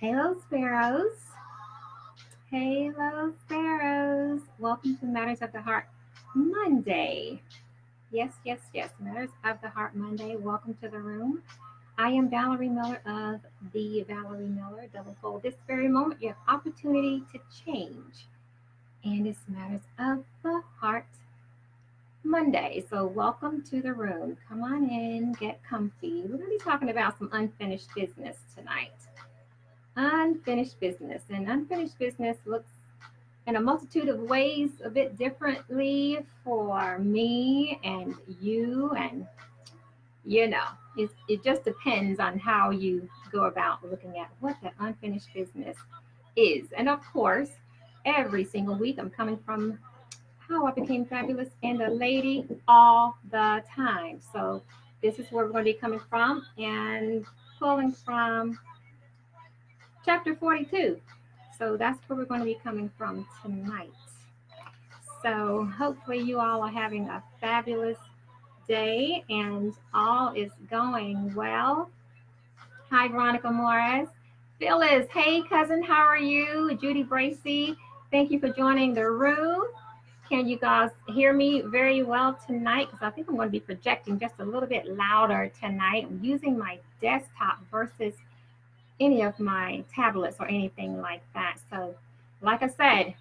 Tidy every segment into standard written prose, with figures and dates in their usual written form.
Hello, Sparrows. Hello, Sparrows. Welcome to Matters of the Heart Monday. Yes, yes, yes. Matters of the Heart Monday. Welcome to the room. I am Valerie Miller of the Valerie Miller Double Fold. This very moment, you have opportunity to change. And it's Matters of the Heart Monday. So, welcome to the room. Come on in, get comfy. We're going to be talking about some unfinished business tonight. Unfinished business. And unfinished business looks in a multitude of ways a bit differently for me and you. And, you know, it just depends on how you go about looking at what the unfinished business is. And of course, every single week I'm coming from how I became fabulous and a lady all the time. So this is where we're going to be coming from and pulling from chapter 42. So that's where we're going to be coming from tonight. So hopefully you all are having a fabulous day and all is going well. Hi, Veronica Morris. Phyllis, hey, cousin, how are you? Judy Bracy, thank you for joining the room. Can you guys hear me very well tonight? Because I think I'm going to be projecting just a little bit louder tonight. I'm using my desktop versus any of my tablets or anything like that. So, like I said,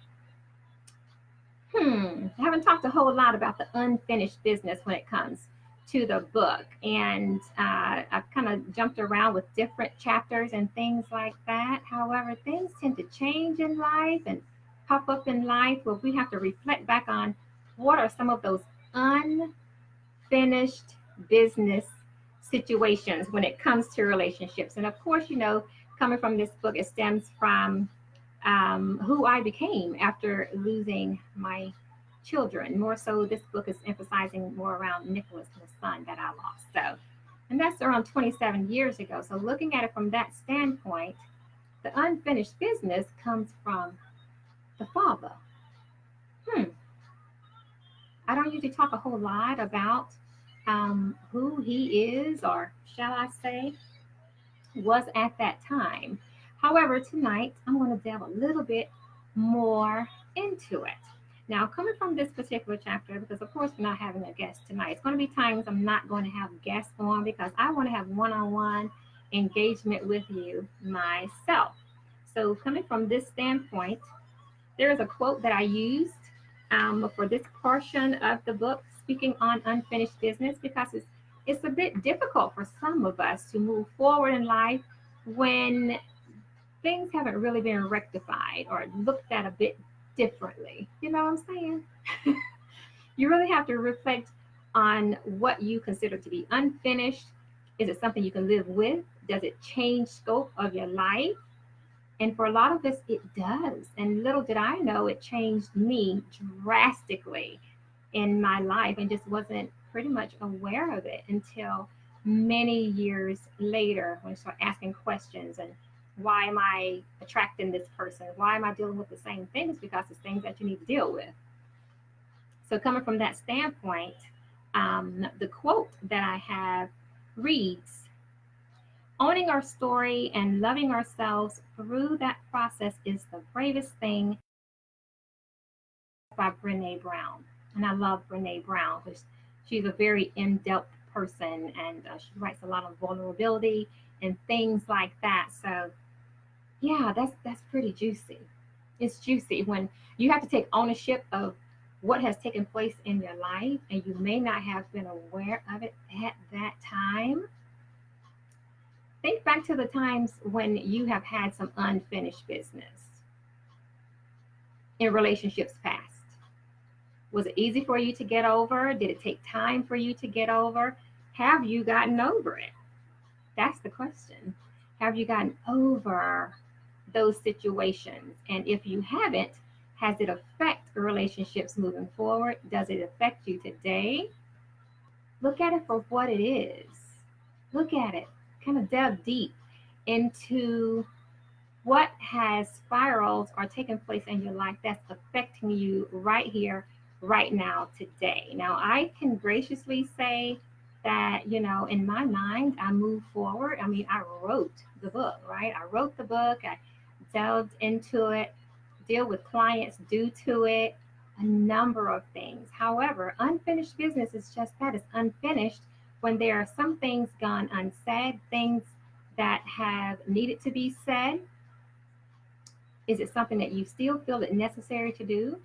I haven't talked a whole lot about the unfinished business when it comes to the book. And I've kind of jumped around with different chapters and things like that. However, things tend to change in life and pop up in life where we have to reflect back on what are some of those unfinished business situations when it comes to relationships. And of course, coming from this book, it stems from who I became after losing my children. More so, this book is emphasizing more around Nicholas, the son that I lost. So, and that's around 27 years ago. So, looking at it from that standpoint, the unfinished business comes from the father. Hmm. I don't usually talk a whole lot about who he is, or shall I say, was at that time. However, tonight I'm going to delve a little bit more into it. Now, coming from this particular chapter, because of course we're not having a guest tonight, it's going to be times I'm not going to have guests on because I want to have one on one engagement with you myself. So, coming from this standpoint, there is a quote that I used for this portion of the book, speaking on unfinished business, because it's a bit difficult for some of us to move forward in life when things haven't really been rectified or looked at a bit differently. You know what I'm saying? You really have to reflect on what you consider to be unfinished. Is it something you can live with? Does it change scope of your life? And for a lot of us, it does. And little did I know, it changed me drastically in my life and just wasn't pretty much aware of it until many years later when I start asking questions and why am I attracting this person? Why am I dealing with the same things? Because it's things that you need to deal with. So, coming from that standpoint, the quote that I have reads, owning our story and loving ourselves through that process is the bravest thing, by Brene Brown. And I love Brene Brown because she's a very in depth person and she writes a lot on vulnerability and things like that. So, yeah, that's pretty juicy. It's juicy when you have to take ownership of what has taken place in your life and you may not have been aware of it at that time. Think back to the times when you have had some unfinished business in relationships past. Was it easy for you to get over? Did it take time for you to get over? Have you gotten over it? That's the question. Have you gotten over those situations? And if you haven't, has it affected relationships moving forward? Does it affect you today? Look at it for what it is. Look at it. Kind of delve deep into what has spirals or taken place in your life that's affecting you right here, right now, today. Now, I can graciously say that, in my mind, I moved forward. I mean, I wrote the book, right? I wrote the book, I delved into it, deal with clients due to it, a number of things. However, unfinished business is just that, it's unfinished when there are some things gone unsaid, things that have needed to be said. Is it something that you still feel it necessary to do?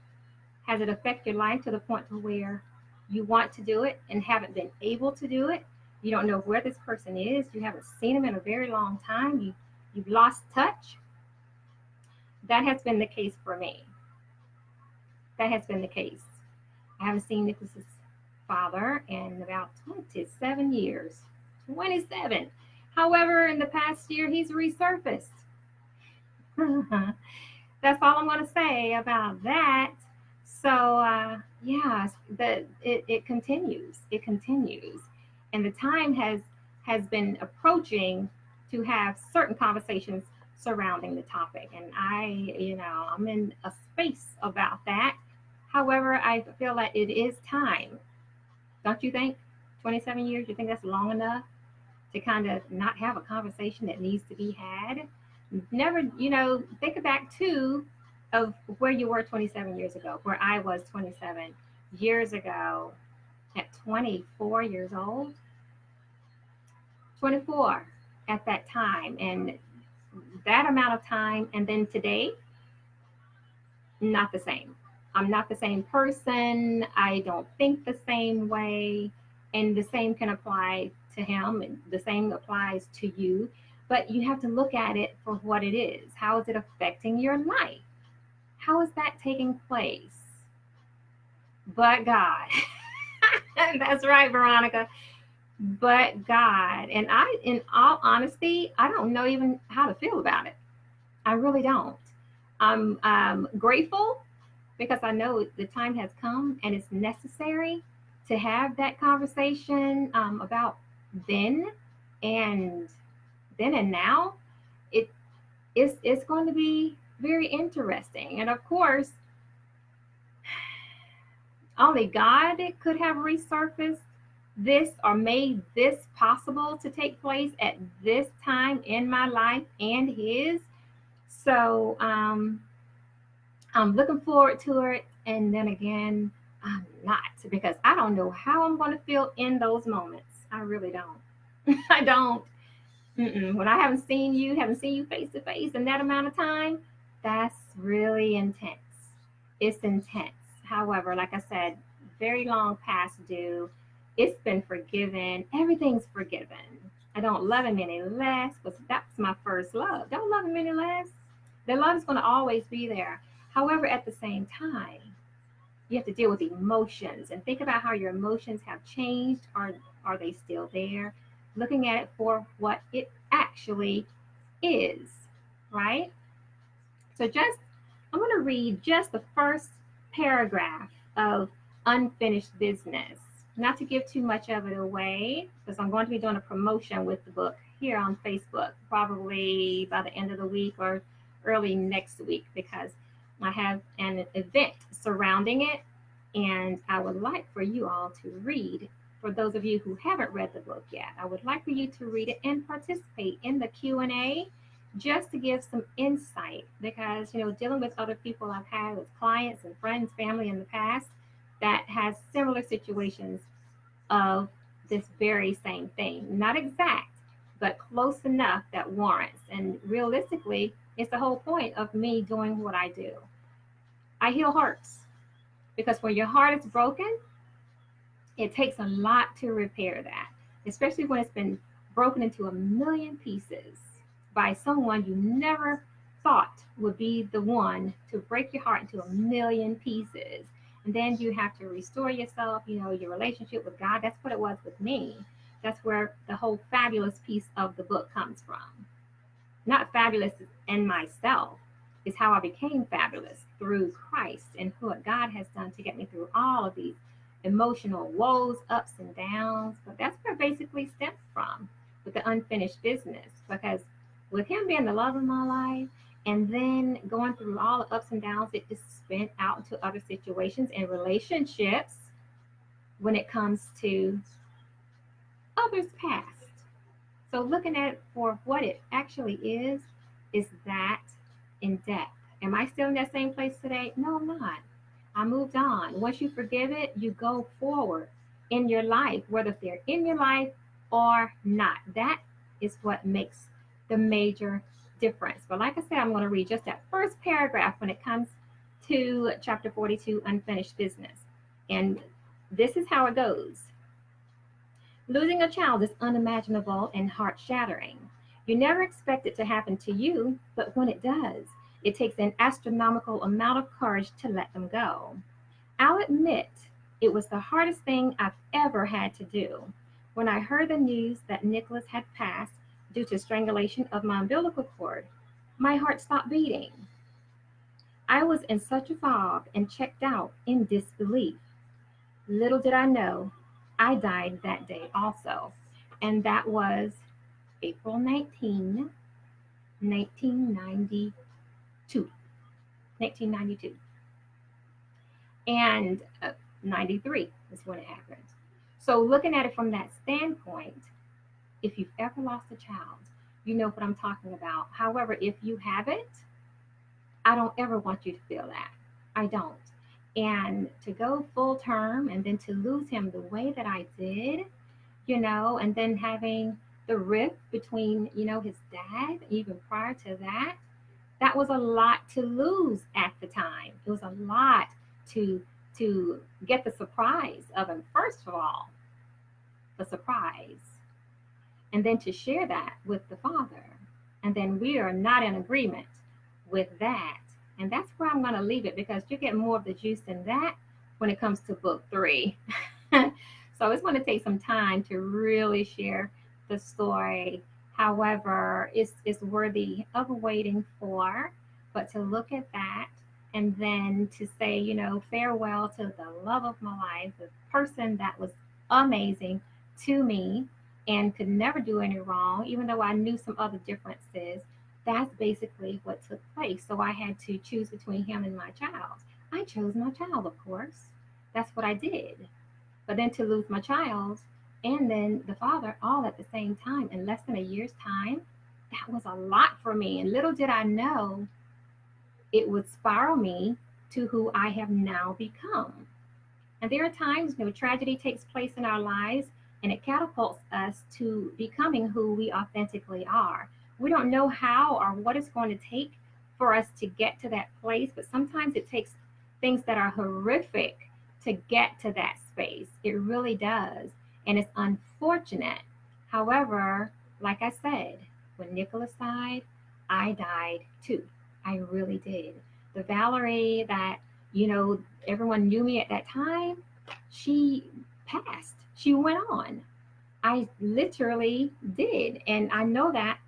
Has it affected your life to the point to where you want to do it and haven't been able to do it? You don't know where this person is. You haven't seen them in a very long time. You've lost touch. That has been the case for me. That has been the case. I haven't seen Nicholas's father in about 27 years. 27. However, in the past year, he's resurfaced. That's all I'm going to say about that. So, yeah, it continues. It continues. And the time has been approaching to have certain conversations surrounding the topic. And I'm in a space about that. However, I feel like it is time. Don't you think? 27 years, you think that's long enough to kind of not have a conversation that needs to be had? Never, think back to of where you were 27 years ago, where I was 27 years ago at 24 years old, 24 at that time. And that amount of time, and then today, not the same. I'm not the same person. I don't think the same way. And the same can apply to him, and the same applies to you. But you have to look at it for what it is. How is it affecting your life? How is that taking place? But God. That's right, Veronica. But God. And in all honesty, I don't know even how to feel about it. I really don't. I'm grateful because I know the time has come and it's necessary to have that conversation about then and now. It's going to be very interesting. And of course, only God could have resurfaced this or made this possible to take place at this time in my life and his. So I'm looking forward to it. And then again, I'm not, because I don't know how I'm going to feel in those moments. I really don't. I don't. When I haven't seen you face to face in that amount of time, that's really intense. It's intense. However, like I said, very long past due. It's been forgiven. Everything's forgiven. I don't love him any less, but that's my first love. Don't love him any less. The love is going to always be there. However, at the same time, you have to deal with emotions and think about how your emotions have changed. Are they still there? Looking at it for what it actually is, right? So I'm going to read just the first paragraph of Unfinished Business, not to give too much of it away, because I'm going to be doing a promotion with the book here on Facebook, probably by the end of the week or early next week, because I have an event surrounding it, and I would like for you all to read. For those of you who haven't read the book yet, I would like for you to read it and participate in the Q&A, just to give some insight, because dealing with other people I've had with clients and friends, family in the past that has similar situations of this very same thing. Not exact, but close enough that warrants. And realistically, it's the whole point of me doing what I do. I heal hearts, because when your heart is broken, it takes a lot to repair that, especially when it's been broken into a million pieces by someone you never thought would be the one to break your heart into a million pieces. And then you have to restore yourself, your relationship with God. That's what it was with me. That's where the whole fabulous piece of the book comes from. Not fabulous in myself, is how I became fabulous through Christ and what God has done to get me through all of these emotional woes, ups and downs. But that's where it basically stems from with the unfinished business, because with him being the love of my life and then going through all the ups and downs, it just spent out into other situations and relationships when it comes to father's passed. So looking at it for what it actually is that in depth. Am I still in that same place today? No, I'm not. I moved on. Once you forgive it, you go forward in your life, whether they're in your life or not. That is what makes the major difference. But like I said, I'm going to read just that first paragraph when it comes to chapter 42, unfinished business. And this is how it goes. Losing a child is unimaginable and heart shattering. You never expect it to happen to you, but when it does, it takes an astronomical amount of courage to let them go. I'll admit it was the hardest thing I've ever had to do. When I heard the news that Nicholas had passed due to strangulation of my umbilical cord, my heart stopped beating. I was in such a fog and checked out in disbelief. Little did I know, I died that day also. And that was April 19, 1992. 1992. And 93 is when it happened. So, looking at it from that standpoint, if you've ever lost a child, you know what I'm talking about. However, if you haven't, I don't ever want you to feel that. I don't. And to go full term and then to lose him the way that I did, and then having the rift between, his dad, even prior to that, that was a lot to lose at the time. It was a lot to get the surprise of him. First of all, the surprise, and then to share that with the father. And then we are not in agreement with that. And that's where I'm going to leave it because you get more of the juice in that when it comes to book 3. So it's going to take some time to really share the story. However, it's worthy of waiting for, but to look at that and then to say, farewell to the love of my life, the person that was amazing to me and could never do any wrong, even though I knew some other differences. That's basically what took place. So I had to choose between him and my child. I chose my child, of course. That's what I did. But then to lose my child and then the father all at the same time in less than a year's time, that was a lot for me. And little did I know it would spiral me to who I have now become. And there are times, tragedy takes place in our lives and it catapults us to becoming who we authentically are. We don't know how or what it's going to take for us to get to that place, but sometimes it takes things that are horrific to get to that space. It really does. And it's unfortunate. However, like I said, when Nicholas died, I died too. I really did. The Valerie that, everyone knew me at that time, she passed. She went on. I literally did. And I know that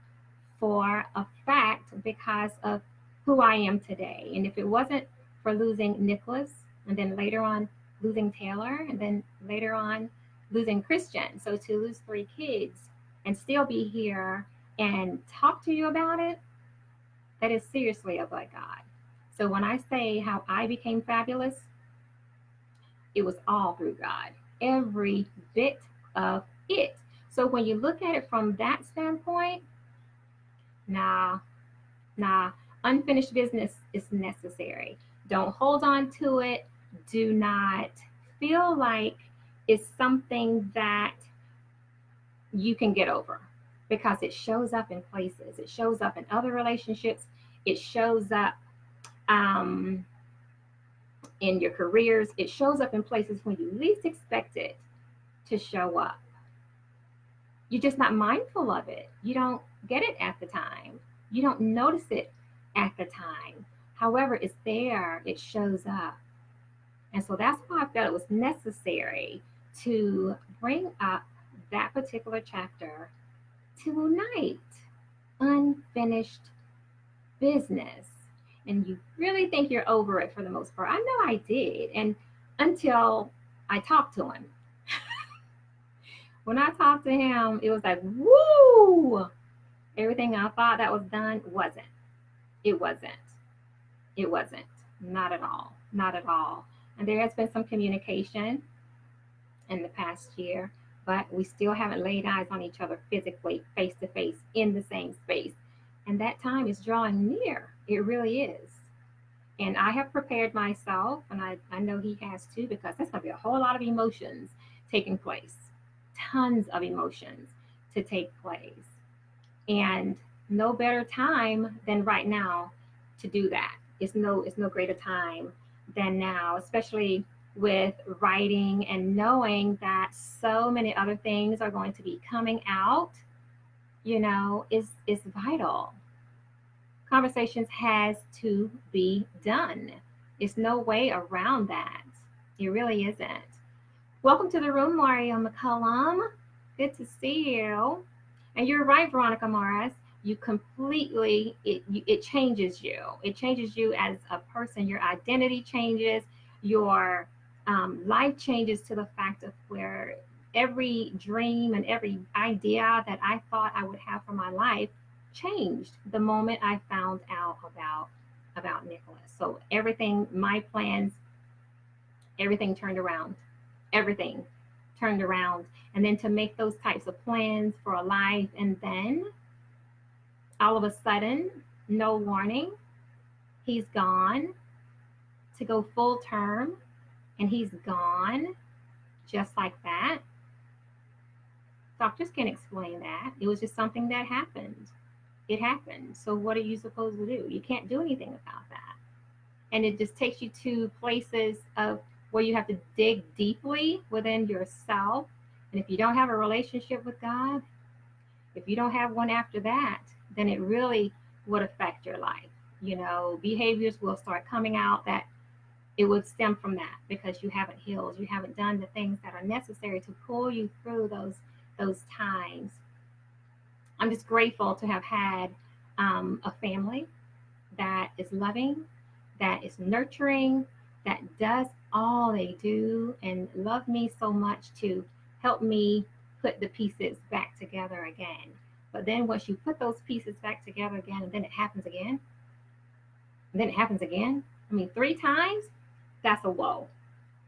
for a fact because of who I am today. And if it wasn't for losing Nicholas and then later on losing Taylor and then later on losing Christian, so to lose 3 kids and still be here and talk to you about it, that is seriously of God. So when I say how I became fabulous, it was all through God. Every bit of it. So when you look at it from that standpoint, nah, unfinished business is necessary. Don't hold on to it. Do not feel like it's something that you can get over because it shows up in places. It shows up in other relationships. It shows up in your careers. It shows up in places when you least expect it to show up. You're just not mindful of it. You don't get it at the time. You don't notice it at the time. However, it's there. It shows up. And so that's why I felt it was necessary to bring up that particular chapter tonight. Unfinished business. And you really think you're over it for the most part. I know I did. And until I talked to him. When I talked to him, it was like, woo! Everything I thought that was done wasn't. It wasn't. It wasn't. Not at all. Not at all. And there has been some communication in the past year but we still haven't laid eyes on each other physically, face to face, in the same space. And that time is drawing near. It really is. And I have prepared myself, and I know he has too, because there's going to be a whole lot of emotions taking place, tons of emotions to take place. And no better time than right now to do that. It's no greater time than now, especially with writing and knowing that so many other things are going to be coming out, is vital. Conversations has to be done. There's no way around that. It really isn't. Welcome to the room, Mario McCullum. Good to see you. And you're right, Veronica Morris. You completely, it changes you. It changes you as a person. Your identity changes. Your life changes to the fact of where every dream and every idea that I thought I would have for my life changed the moment I found out about Nicholas. So everything, my plans, everything turned around. Everything turned around. And then to make those types of plans for a life, and then all of a sudden, no warning, he's gone to go full term, and he's gone just like that. Doctors can't explain that. It was just something that happened. It happened. So what are you supposed to do? You can't do anything about that. And it just takes you to places of where you have to dig deeply within yourself. And if you don't have a relationship with God, if you don't have one after that, then it really would affect your life. Behaviors will start coming out that it would stem from that, because you haven't healed, you haven't done the things that are necessary to pull you through those times. I'm just grateful to have had a family that is loving, that is nurturing, that does all they do and love me so much to help me put the pieces back together again. But then once you put those pieces back together again, and then it happens again, and then it happens again, I mean, 3 times, that's a woe.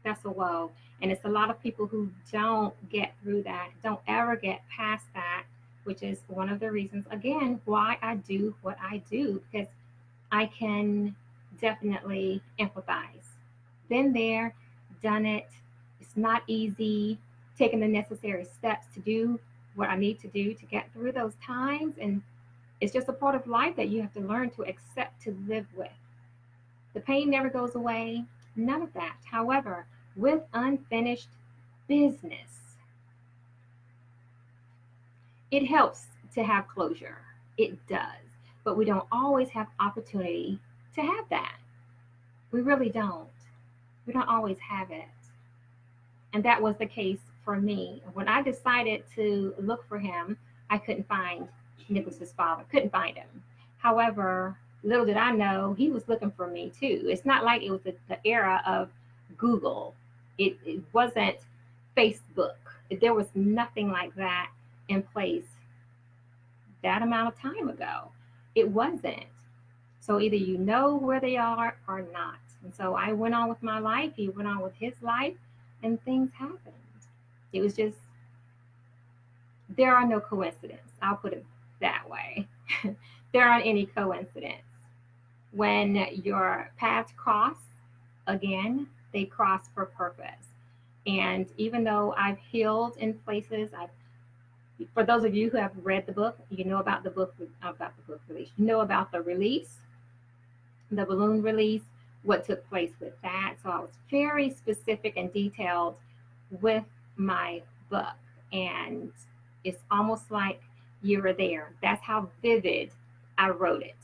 That's a woe. And it's a lot of people who don't get through that, don't ever get past that, which is one of the reasons, again, why I do what I do, because I can definitely empathize. Been there, done it. It's not easy, taking the necessary steps to do what I need to do to get through those times. And it's just a part of life that you have to learn to accept, to live with. The pain never goes away, none of that. However, with unfinished business, it helps to have closure. It does. But we don't always have opportunity to have that. We really don't. We don't always have it. And that was the case for me. When I decided to look for him, I couldn't find Nicholas's father, couldn't find him. However, little did I know he was looking for me too. It's not like it was the era of Google. It wasn't Facebook. There was nothing like that in place that amount of time ago. It wasn't. So either you know where they are or not. And so I went on with my life. He went on with his life, and things happened. It was just, there are no coincidences. I'll put it that way. There aren't any coincidences. When your paths cross, again, they cross for purpose. And even though I've healed in places, for those of you who have read the book, you know about the book release. You know about the release, the balloon release, what took place with that. So I was very specific and detailed with my book. And it's almost like you were there. That's how vivid I wrote it.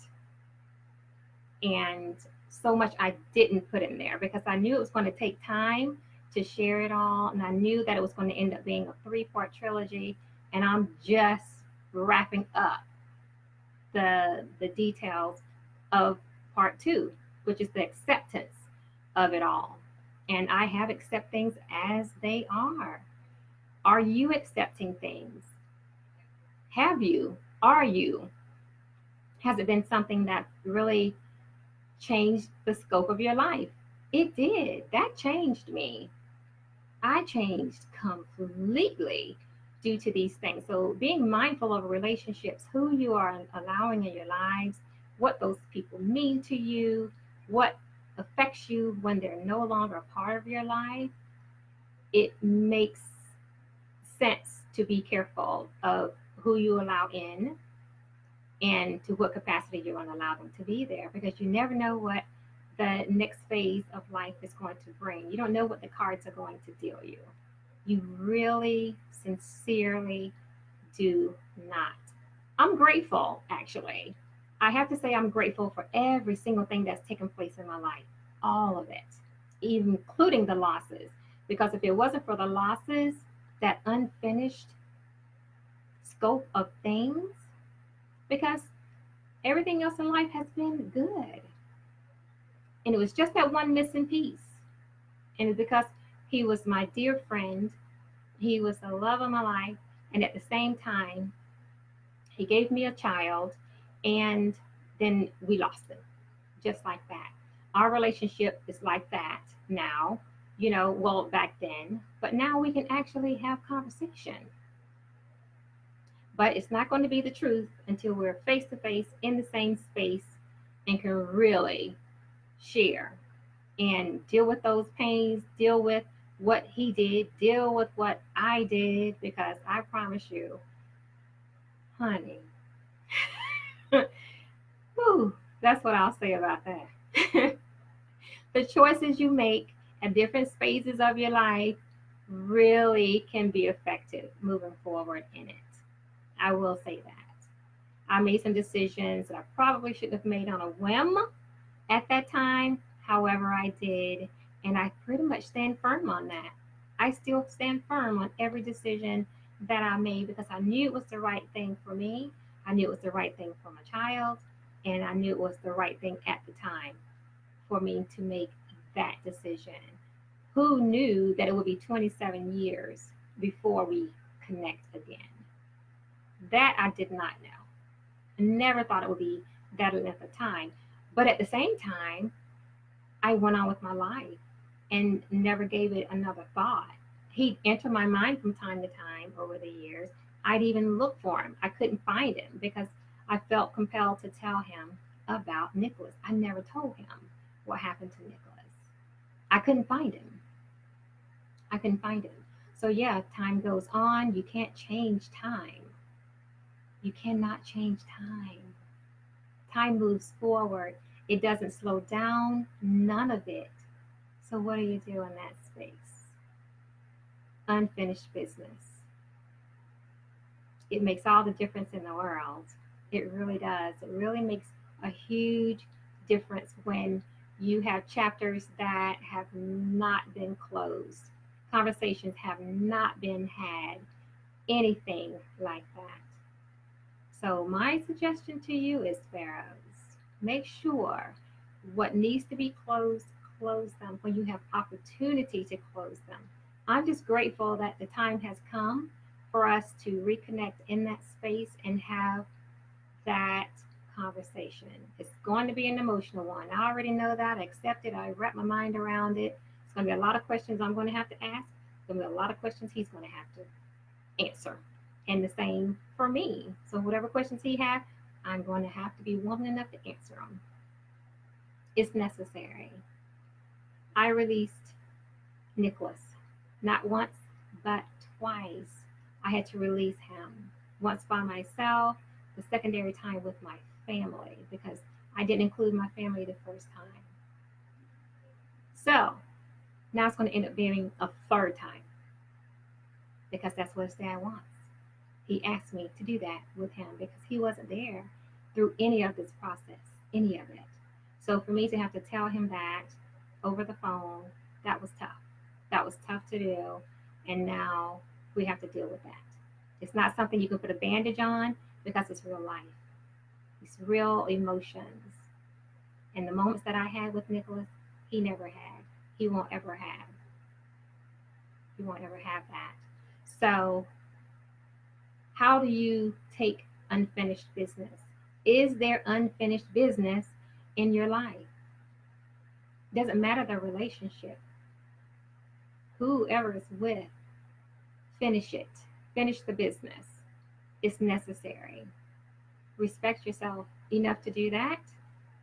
And so much I didn't put in there because I knew it was going to take time to share it all. And I knew that it was going to end up being a 3-part trilogy. And I'm just wrapping up the details of part 2, which is the acceptance of it all. And I have accepted things as they are. Are you accepting things? Have you? Are you? Has it been something that really changed the scope of your life? It did. That changed me. I changed completely due to these things. So being mindful of relationships, who you are allowing in your lives, what those people mean to you, what affects you when they're no longer a part of your life, it makes sense to be careful of who you allow in and to what capacity you're going to allow them to be there, because you never know what the next phase of life is going to bring. You don't know what the cards are going to deal you. You really, sincerely do not. I'm grateful, actually. I have to say, I'm grateful for every single thing that's taken place in my life, all of it, even including the losses. Because if it wasn't for the losses, that unfinished scope of things, because everything else in life has been good. And it was just that one missing piece. And it's because he was my dear friend, he was the love of my life, and at the same time, he gave me a child, and then we lost him, just like that. Our relationship is like that now, well, back then, but now we can actually have conversation. But it's not going to be the truth until we're face to face in the same space and can really share and deal with those pains, deal with what he did, deal with what I did, because I promise you, honey, whew, that's what I'll say about that. The choices you make at different phases of your life really can be effective moving forward in it. I will say that. I made some decisions that I probably shouldn't have made on a whim at that time. However, I did, and I pretty much stand firm on that. I still stand firm on every decision that I made because I knew it was the right thing for me. I knew it was the right thing for my child, and I knew it was the right thing at the time for me to make that decision. Who knew that it would be 27 years before we connect again? That I did not know. I never thought it would be that length of time. But at the same time, I went on with my life and never gave it another thought. He'd enter my mind from time to time over the years. I'd even look for him. I couldn't find him because I felt compelled to tell him about Nicholas. I never told him what happened to Nicholas. I couldn't find him. I couldn't find him. So, yeah, time goes on. You can't change time. You cannot change time. Time moves forward. It doesn't slow down, none of it. So, what do you do in that space? Unfinished business. It makes all the difference in the world. It really does. It really makes a huge difference when you have chapters that have not been closed, conversations have not been had, anything like that. So, my suggestion to you is, Sparrows, make sure what needs to be closed, close them when you have opportunity to close them. I'm just grateful that the time has come for us to reconnect in that space and have that conversation. It's going to be an emotional one. I already know that. I accept it. I wrap my mind around it. It's going to be a lot of questions I'm going to have to ask. It's going to be a lot of questions he's going to have to answer. And the same for me. So whatever questions he has, I'm going to have to be woman enough to answer them. It's necessary. I released Nicholas not once, but twice. I had to release him. Once by myself, the secondary time with my family because I didn't include my family the first time. So now it's going to end up being a third time because that's what his dad wants. He asked me to do that with him because he wasn't there through any of this process, any of it. So for me to have to tell him that over the phone, that was tough. That was tough to do. And now we have to deal with that. It's not something you can put a bandage on because it's real life. It's real emotions. And the moments that I had with Nicholas, he never had. He won't ever have. He won't ever have that. So, how do you take unfinished business? Is there unfinished business in your life? Doesn't matter the relationship. whoever is with, finish it. Finish the business. It's necessary. Respect yourself enough to do that.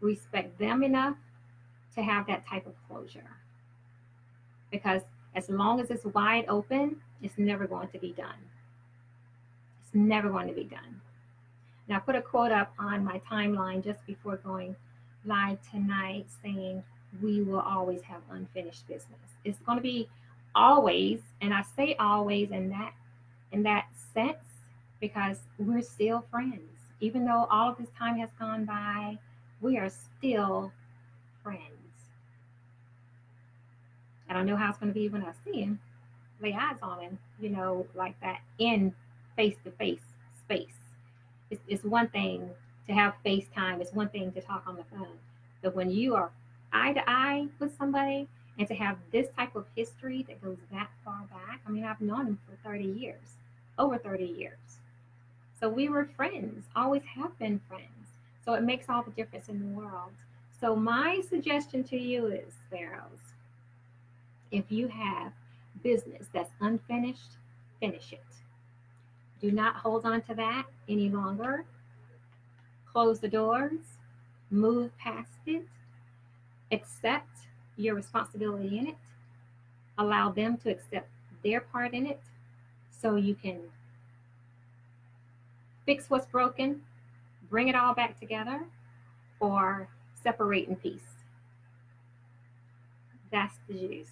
Respect them enough to have that type of closure. Because as long as it's wide open, it's never going to be done. It's never going to be done. Now, I put a quote up on my timeline just before going live tonight saying, we will always have unfinished business. It's going to be always, and I say always in that sense because we're still friends. Even though all of this time has gone by, we are still friends. I don't know how it's going to be when I see him, lay eyes on him, like that in face-to-face space. It's one thing to have FaceTime. It's one thing to talk on the phone. But when you are eye to eye with somebody and to have this type of history that goes that far back, I mean, I've known him for 30 years, over 30 years. So we were friends, always have been friends. So it makes all the difference in the world. So my suggestion to you is, Sparrows, if you have business that's unfinished, finish it. Do not hold on to that any longer. Close the doors, move past it, accept your responsibility in it, allow them to accept their part in it so you can fix what's broken, bring it all back together, or separate in peace. That's the juice.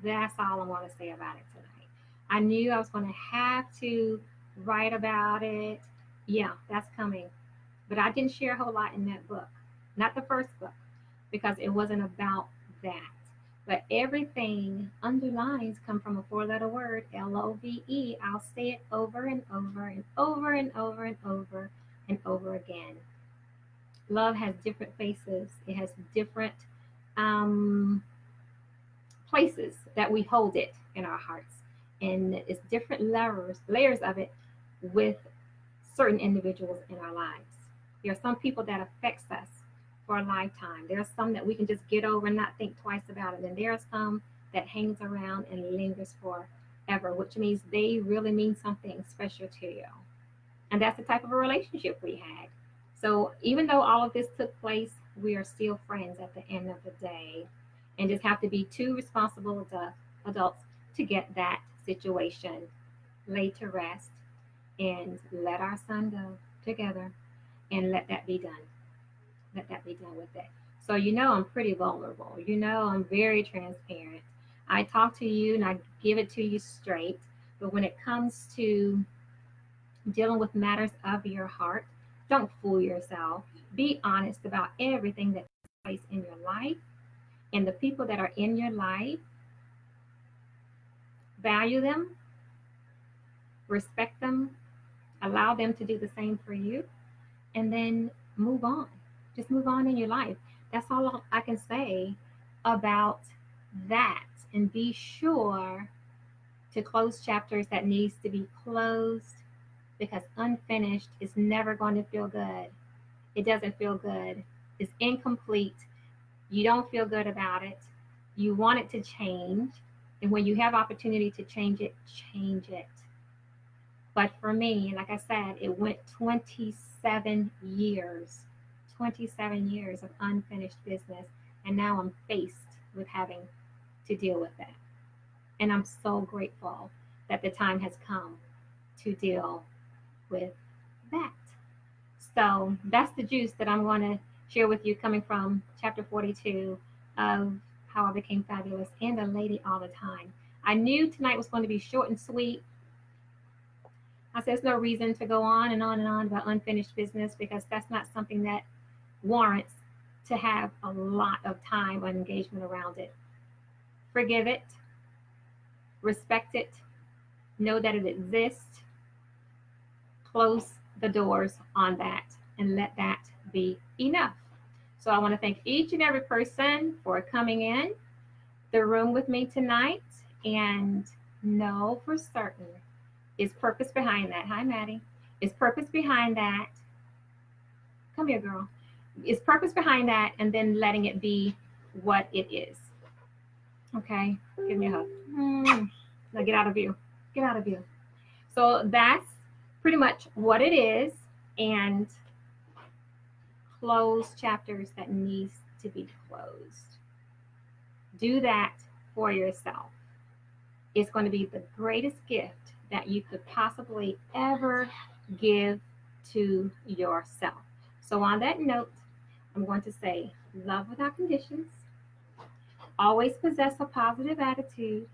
That's all I want to say about it tonight. I knew I was going to have to write about it. Yeah, that's coming. But I didn't share a whole lot in that book. Not the first book, because it wasn't about that. But everything underlines come from a four-letter word, LOVE. I'll say it over and over and over and over and over and over again. Love has different faces. It has different places that we hold it in our hearts. And it's different layers of it with certain individuals in our lives. There are some people that affects us for a lifetime. There are some that we can just get over and not think twice about it. And there are some that hangs around and lingers forever, which means they really mean something special to you. And that's the type of a relationship we had. So even though all of this took place, we are still friends at the end of the day, and just have to be two responsible adults to get that situation laid to rest and let our son go together and let that be done. Let that be done with it. So I'm pretty vulnerable. I'm very transparent. I talk to you and I give it to you straight. But when it comes to dealing with matters of your heart, don't fool yourself. Be honest about everything that takes place in your life, and the people that are in your life. Value them, respect them, allow them to do the same for you, and then move on. Just move on in your life. That's all I can say about that. And be sure to close chapters that needs to be closed, because unfinished is never going to feel good. It doesn't feel good. It's incomplete. You don't feel good about it. You want it to change. And when you have opportunity to change it, change it. But for me, like I said, it went 27 years of unfinished business. And now I'm faced with having to deal with that. And I'm so grateful that the time has come to deal with that. So that's the juice that I'm going to share with you, coming from chapter 42 of How I Became Fabulous and a Lady All the Time. I knew tonight was going to be short and sweet. I said there's no reason to go on and on and on about unfinished business, because that's not something that warrants to have a lot of time or engagement around it. Forgive it, respect it, know that it exists, close the doors on that, and let that be enough. So I want to thank each and every person for coming in the room with me tonight, and know for certain is purpose behind that. Hi, Maddie. Is purpose behind that. Come here, girl. Is purpose behind that, and then letting it be what it is. Okay, give me a hug. Now get out of view. Get out of view. So that's pretty much what it is. And close chapters that needs to be closed. Do that for yourself. It's going to be the greatest gift that you could possibly ever give to yourself. So on that note, I'm going to say love without conditions, always possess a positive attitude,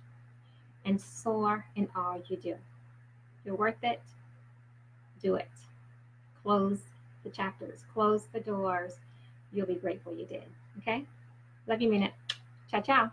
and soar in all you do. You're worth it. Do it. Close the chapters, close the doors. You'll be grateful you did. Okay? Love you, Minute. Ciao, ciao.